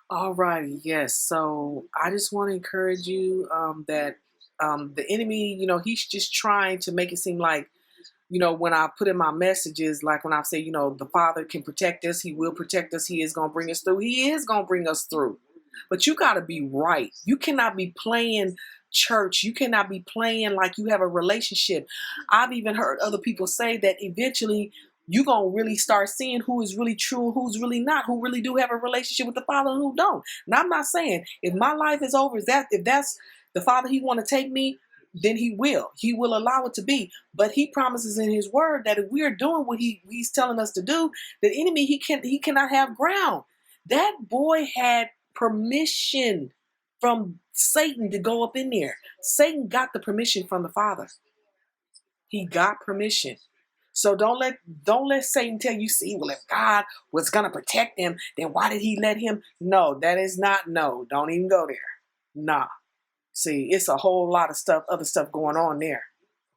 All righty, yes. So I just want to encourage you that the enemy, he's just trying to make it seem like, when I put in my messages, like when I say, the Father can protect us, He will protect us, He is going to bring us through, He is going to bring us through. But you got to be right. You cannot be playing church. You cannot be playing like you have a relationship. I've even heard other people say that eventually you're going to really start seeing who is really true and who's really not, who really do have a relationship with the Father and who don't. Now, I'm not saying if my life is over, if that's the Father He want to take me, then He will allow it to be. But He promises in His word that if we are doing what He's telling us to do, the enemy, he cannot have ground. That boy had permission from Satan to go up in there. Satan got the permission from the Father. He got permission. So don't let Satan tell you, see, well, if God was gonna protect him, then why did He let him? No, that is not no. Don't even go there. Nah. See, it's a whole lot of other stuff going on there.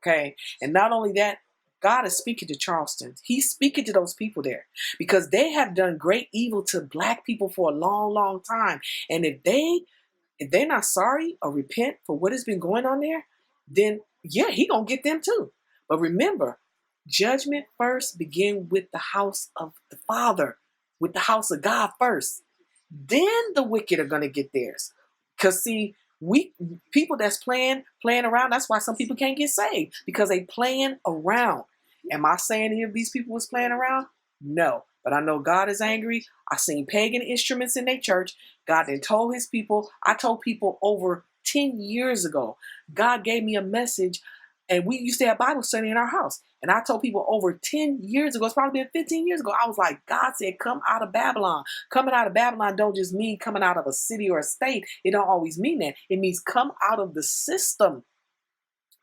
Okay. And not only that, God is speaking to Charleston. He's speaking to those people there because they have done great evil to black people for a long, long time. And if they're not sorry or repent for what has been going on there, then yeah, He gonna get them too. But remember, judgment first begin with the house of the Father, with the house of God first. Then the wicked are gonna get theirs. Cause see, we people that's playing around. That's why some people can't get saved because they playing around. Am I saying any of these people was playing around? No, but I know God is angry. I seen pagan instruments in their church. God then told His people. I told people over 10 years ago. God gave me a message, and we used to have Bible study in our house. And I told people over 10 years ago, it's probably been 15 years ago, I was like, God said, come out of Babylon. Coming out of Babylon don't just mean coming out of a city or a state. It don't always mean that. It means come out of the system.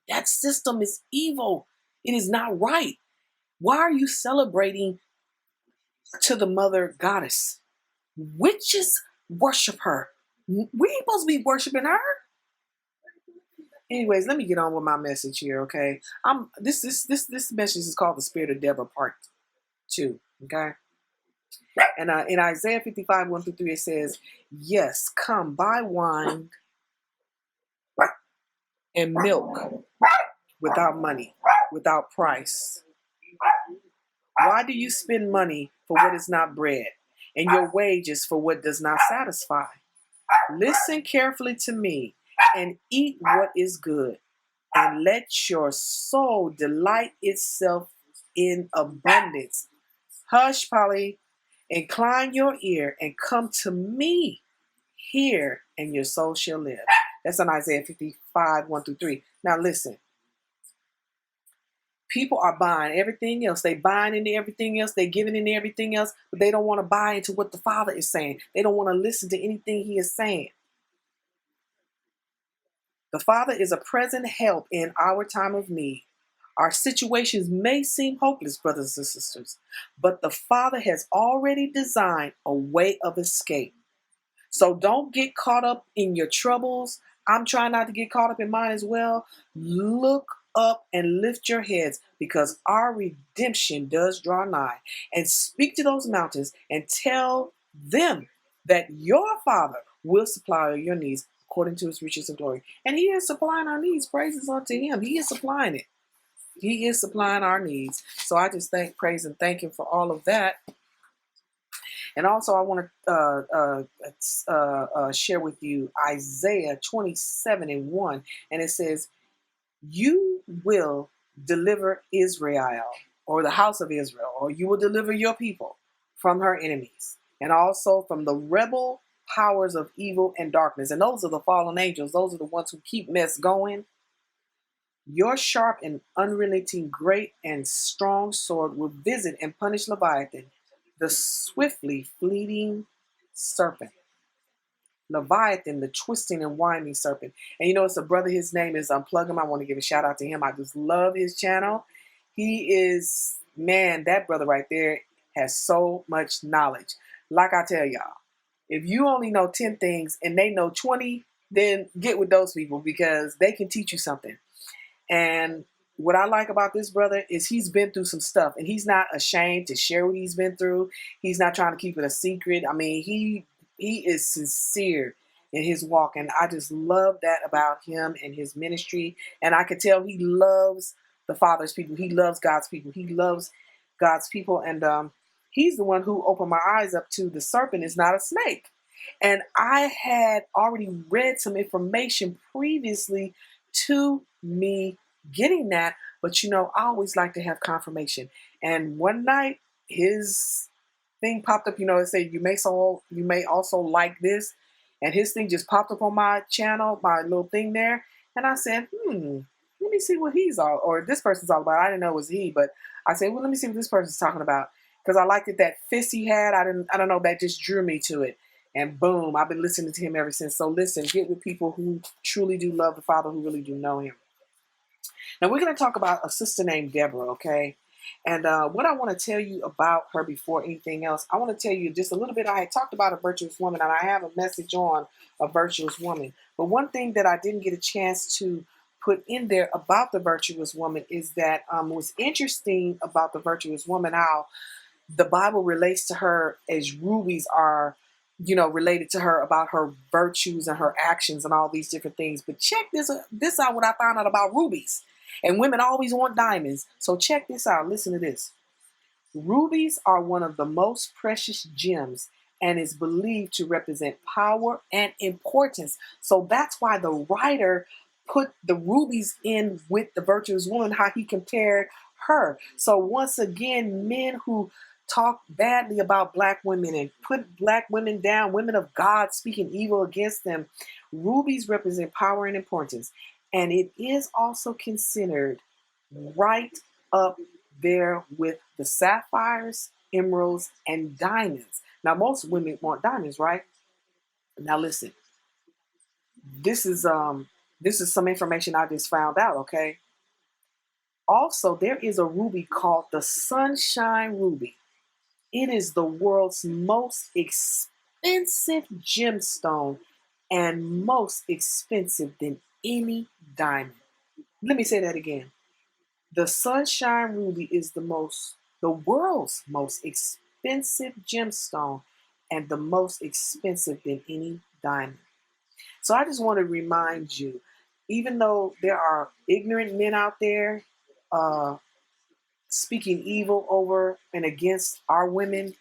That system is evil. It is not right. Why are you celebrating to the mother goddess? Witches worship her. We ain't supposed to be worshiping her. Anyways, let me get on with my message here, okay? This message is called the Spirit of Deborah Part 2, okay? And in Isaiah 55, 1 through 3, it says, yes, come buy wine and milk without money, without price. Why do you spend money for what is not bread, and your wages for what does not satisfy? Listen carefully to me and eat what is good, and let your soul delight itself in abundance. Hush, Polly, incline your ear and come to me. Hear, and your soul shall live. That's on Isaiah 55, 1 through 3. Now listen. People are buying everything else. They buying into everything else. They giving into everything else, but they don't want to buy into what the Father is saying. They don't want to listen to anything He is saying. The Father is a present help in our time of need. Our situations may seem hopeless, brothers and sisters, but the Father has already designed a way of escape. So don't get caught up in your troubles. I'm trying not to get caught up in mine as well. Look up and lift your heads because our redemption does draw nigh. And speak to those mountains and tell them that your Father will supply your needs according to His riches and glory. And He is supplying our needs. Praises unto Him. He is supplying it. He is supplying our needs. So I just praise and thank Him for all of that. And also I want to share with you Isaiah 27 and 1. And it says, you will deliver Israel, or the house of Israel, or you will deliver your people from her enemies, and also from the rebel powers of evil and darkness. And those are the fallen angels. Those are the ones who keep mess going. Your sharp and unrelenting great and strong sword will visit and punish Leviathan, the swiftly fleeting serpent. Leviathan, the twisting and winding serpent. And it's a brother, his name is Unplug Him. I want to give a shout out to him. I just love his channel. He is, man, that brother right there has so much knowledge. Like I tell y'all, if you only know 10 things and they know 20, then get with those people because they can teach you something. And what I like about this brother is he's been through some stuff and he's not ashamed to share what he's been through. He's not trying to keep it a secret. I mean, He is sincere in his walk, and I just love that about him and his ministry. And I could tell he loves the Father's people. He loves God's people. He loves God's people, and he's the one who opened my eyes up to the serpent is not a snake. And I had already read some information previously to me getting that, but I always like to have confirmation. And one night, his thing popped up. It said you may also like this, and his thing just popped up on my channel, my little thing there, and I said, let me see what he's all or this person's all about. I didn't know it was he, but I said, well, let me see what this person's talking about because I liked it that fist he had. I don't know, that just drew me to it, and boom, I've been listening to him ever since. So listen, get with people who truly do love the Father, who really do know Him. Now we're going to talk about a sister named Deborah, okay? And what I want to tell you about her before anything else, I want to tell you just a little bit. I had talked about a virtuous woman, and I have a message on a virtuous woman. But one thing that I didn't get a chance to put in there about the virtuous woman is that what's interesting about the virtuous woman, how the Bible relates to her as rubies are, related to her about her virtues and her actions and all these different things. But check this out, what I found out about rubies. And women always want diamonds. So check this out. Listen to this. Rubies are one of the most precious gems and is believed to represent power and importance. So that's why the writer put the rubies in with the virtuous woman, how he compared her. So once again, men who talk badly about black women and put black women down, women of God speaking evil against them, rubies represent power and importance. And it is also considered right up there with the sapphires, emeralds, and diamonds. Now, most women want diamonds, right? Now, listen. This is some information I just found out. Okay. Also, there is a ruby called the Sunshine Ruby. It is the world's most expensive gemstone and most expensive than any diamond. Let me say that again. The Sunshine Ruby is the world's most expensive gemstone and the most expensive than any diamond. So I just want to remind you, even though there are ignorant men out there uh, speaking evil over and against our women,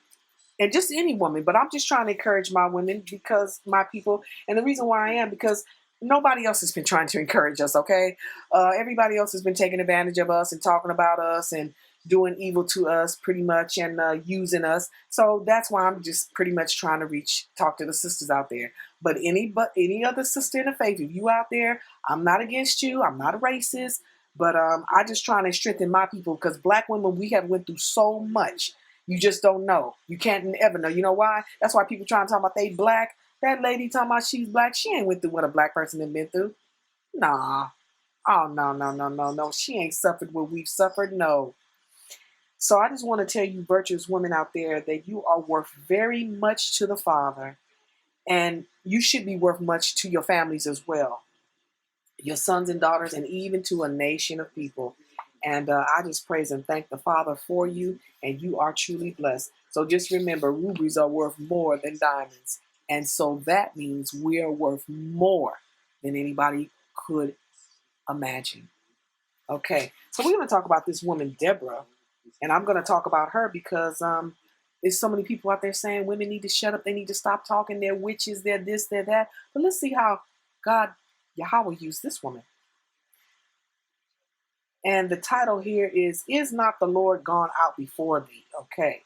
and just any woman, but I'm just trying to encourage my women because my people, and the reason why I am, because nobody else has been trying to encourage us, okay? Everybody else has been taking advantage of us and talking about us and doing evil to us pretty much and using us. So that's why I'm just pretty much trying to talk to the sisters out there. But any other sister in the faith, if you out there, I'm not against you. I'm not a racist, but I just trying to strengthen my people because black women, we have went through so much. You just don't know. You can't ever know. You know why? That's why people trying to talk about they black. That lady talking about she's black. She ain't went through what a black person has been through. Nah. Oh, no, no, no, no, no. She ain't suffered what we've suffered. No. So I just want to tell you, virtuous women out there, that you are worth very much to the Father. And you should be worth much to your families as well. Your sons and daughters, and even to a nation of people. And I just praise and thank the Father for you, and you are truly blessed. So just remember, rubies are worth more than diamonds. And so that means we are worth more than anybody could imagine. Okay, so we're going to talk about this woman, Deborah, and I'm going to talk about her because there's so many people out there saying women need to shut up, they need to stop talking, they're witches, they're this, they're that. But let's see how God, Yahweh, used this woman. And the title here is Not the Lord Gone Out Before Thee? Okay.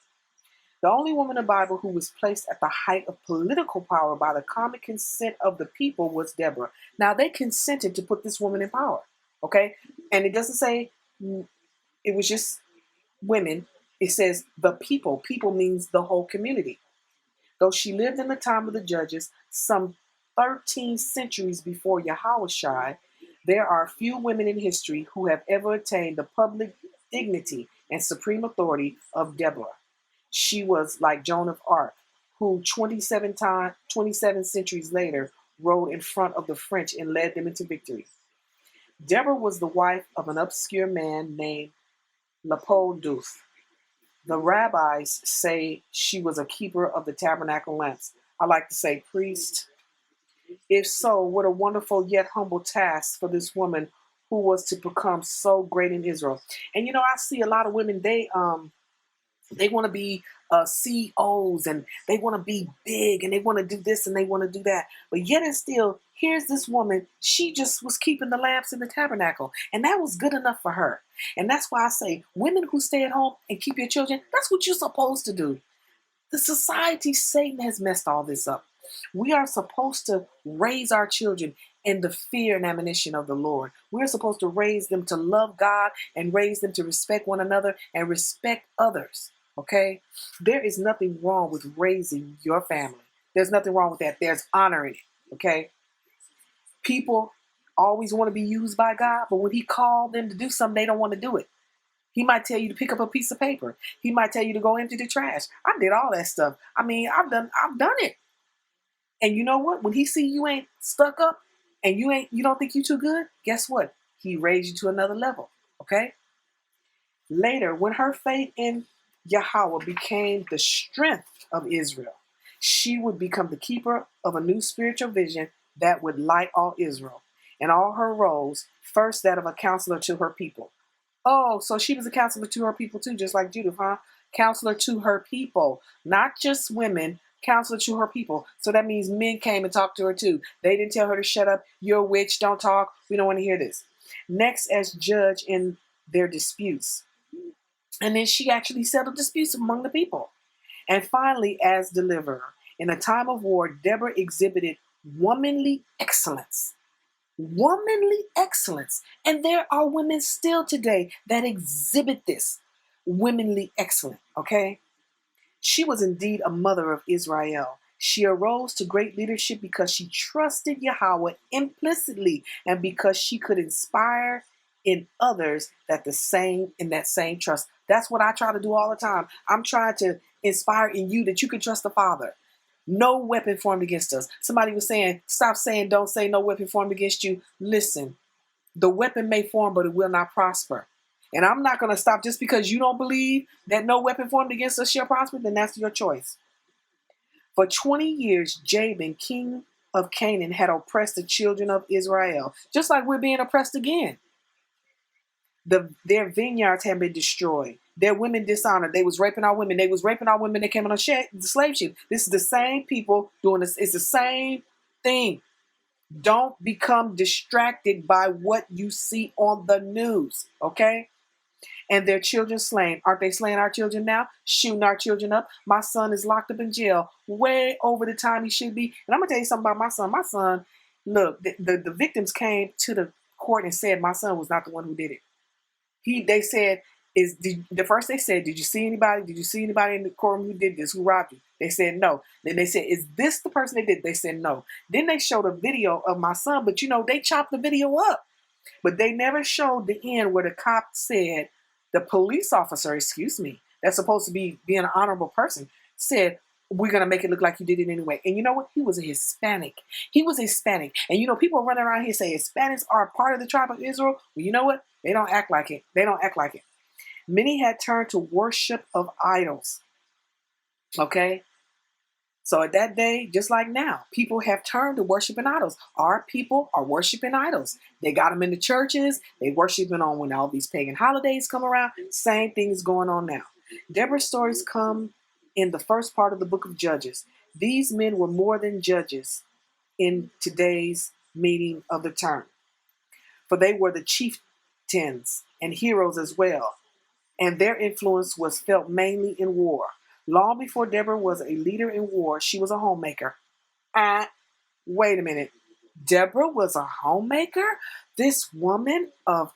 The only woman in the Bible who was placed at the height of political power by the common consent of the people was Deborah. Now, they consented to put this woman in power. Okay. And it doesn't say it was just women. It says the people. People means the whole community. Though she lived in the time of the judges, some 13 centuries before Yahushua, there are few women in history who have ever attained the public dignity and supreme authority of Deborah. She was like Joan of Arc, who 27 centuries later rode in front of the French and led them into victory. Deborah was the wife of an obscure man named Leopoldus. The rabbis say she was a keeper of the tabernacle lamps, I like to say priest. If so, what a wonderful yet humble task for this woman who was to become so great in Israel. And I see a lot of women, they want to be CEOs, and they want to be big, and they want to do this and they want to do that. But yet and still, here's this woman. She just was keeping the lamps in the tabernacle, and that was good enough for her. And that's why I say, women who stay at home and keep your children, that's what you're supposed to do. The society, Satan has messed all this up. We are supposed to raise our children in the fear and admonition of the Lord. We're supposed to raise them to love God and raise them to respect one another and respect others. Okay? There is nothing wrong with raising your family. There's nothing wrong with that. There's honor in it. Okay? People always want to be used by God, but when He called them to do something, they don't want to do it. He might tell you to pick up a piece of paper. He might tell you to go empty the trash. I did all that stuff. I mean, I've done it. And you know what? When He see you ain't stuck up and you don't think you too good, guess what? He raised you to another level. Okay? Later, when her faith in Yahweh became the strength of Israel, she would become the keeper of a new spiritual vision that would light all Israel. And all her roles, first that of a counselor to her people. Oh, so she was a counselor to her people too, just like Judith, huh? Counselor to her people, not just women, counselor to her people. So that means men came and talked to her too. They didn't tell her to shut up. You're a witch. Don't talk. We don't want to hear this. Next, as judge in their disputes. And then she actually settled disputes among the people. And finally, as deliverer. In a time of war, Deborah exhibited womanly excellence. Womanly excellence. And there are women still today that exhibit this womanly excellence. Okay? She was indeed a mother of Israel. She arose to great leadership because she trusted Yahweh implicitly and because she could inspire in others that same trust. That's what I try to do all the time. I'm trying to inspire in you that you can trust the Father. No weapon formed against us. Somebody was saying, stop saying, don't say no weapon formed against you. Listen, the weapon may form, but it will not prosper. And I'm not going to stop just because you don't believe that no weapon formed against us shall prosper, then that's your choice. For 20 years, Jabin, king of Canaan, had oppressed the children of Israel, just like we're being oppressed again. Their vineyards had been destroyed. Their women dishonored. They was raping our women. They was raping our women that came on the slave ship. This is the same people doing this. It's the same thing. Don't become distracted by what you see on the news, okay? And their children slain. Aren't they slaying our children now? Shooting our children up. My son is locked up in jail way over the time he should be. And I'm going to tell you something about my son. My son, look, the victims came to the court and said my son was not the one who did it. They said, they said, did you see anybody? Did you see anybody in the courtroom who did this, who robbed you? They said no. Then they said, is this the person that did? They said no. Then they showed a video of my son, but they chopped the video up. But they never showed the end where the cop said, the police officer, that's supposed to be being an honorable person, said, we're going to make it look like you did it anyway. And you know what? He was a Hispanic. He was Hispanic. And people running around here say Hispanics are part of the tribe of Israel. Well, you know what? They don't act like it. They don't act like it. Many had turned to worship of idols. Okay? So at that day, just like now, people have turned to worshiping idols. Our people are worshiping idols. They got them in the churches. They worshiping on when all these pagan holidays come around. Same thing is going on now. Deborah's stories come in the first part of the book of Judges. These men were more than judges in today's meaning of the term, for they were the chieftains and heroes as well, and their influence was felt mainly in war. Long before Deborah was a leader in war, she was a homemaker. Wait a minute. Deborah was a homemaker? This woman of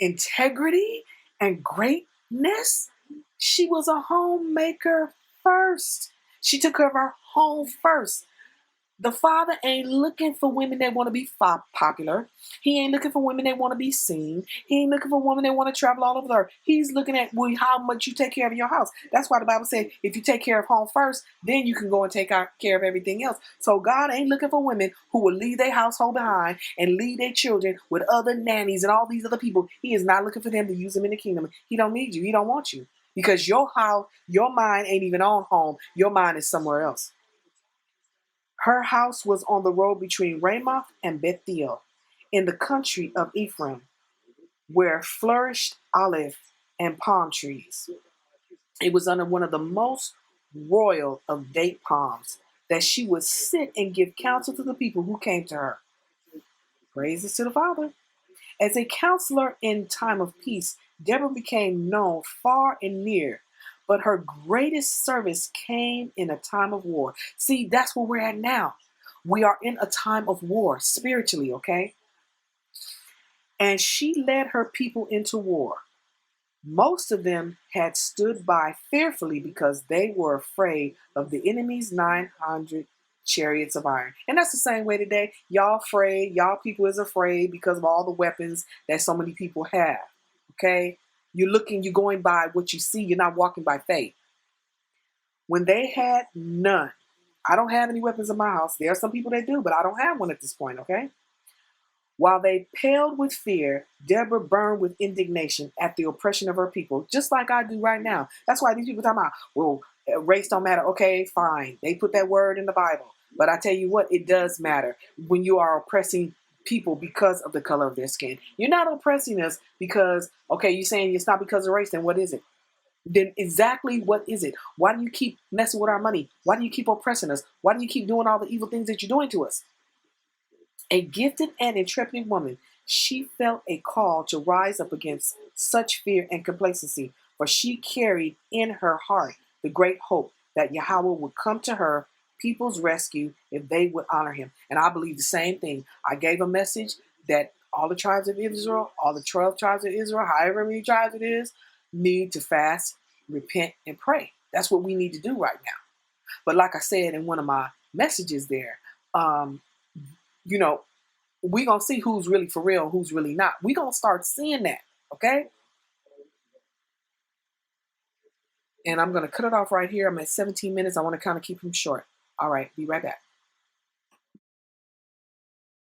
integrity and greatness? She was a homemaker first. She took care of her home first. The Father ain't looking for women that want to be popular. He ain't looking for women that want to be seen. He ain't looking for women that want to travel all over the earth. He's looking at how much you take care of your house. That's why the Bible said, if you take care of home first, then you can go and take care of everything else. So God ain't looking for women who will leave their household behind and leave their children with other nannies and all these other people. He is not looking for them to use them in the kingdom. He don't need you. He don't want you. Because your house, your mind ain't even on home. Your mind is somewhere else. Her house was on the road between Ramoth and Bethel, in the country of Ephraim, where flourished olive and palm trees. It was under one of the most royal of date palms that she would sit and give counsel to the people who came to her. Praises to the Father. As a counselor in time of peace, Deborah became known far and near, but her greatest service came in a time of war. See, that's where we're at now. We are in a time of war spiritually, okay? And she led her people into war. Most of them had stood by fearfully because they were afraid of the enemy's 900 chariots of iron. And that's the same way today. Y'all afraid. Y'all people is afraid because of all the weapons that so many people have. Okay? You're going by what you see. You're not walking by faith. When they had none, I don't have any weapons in my house. There are some people that do, but I don't have one at this point, okay? While they paled with fear, Deborah burned with indignation at the oppression of her people, just like I do right now. That's why these people talking about, well, race don't matter. Okay, fine. They put that word in the Bible. But I tell you what, it does matter when you are oppressing people because of the color of their skin. You're not oppressing us because, okay, you're saying it's not because of race, then what is it? Then exactly what is it? Why do you keep messing with our money? Why do you keep oppressing us? Why do you keep doing all the evil things that you're doing to us? A gifted and intrepid woman, she felt a call to rise up against such fear and complacency, for she carried in her heart the great hope that Yahweh would come to her people's rescue if they would honor him. And I believe the same thing. I gave a message that all the tribes of Israel, all the 12 tribes of Israel, however many tribes it is, need to fast, repent, and pray. That's what we need to do right now. But like I said in one of my messages there, you know, we're going to see who's really for real and who's really not. We're going to start seeing that, okay? And I'm going to cut it off right here. I'm at 17 minutes. I want to kind of keep them short. All right, be right back.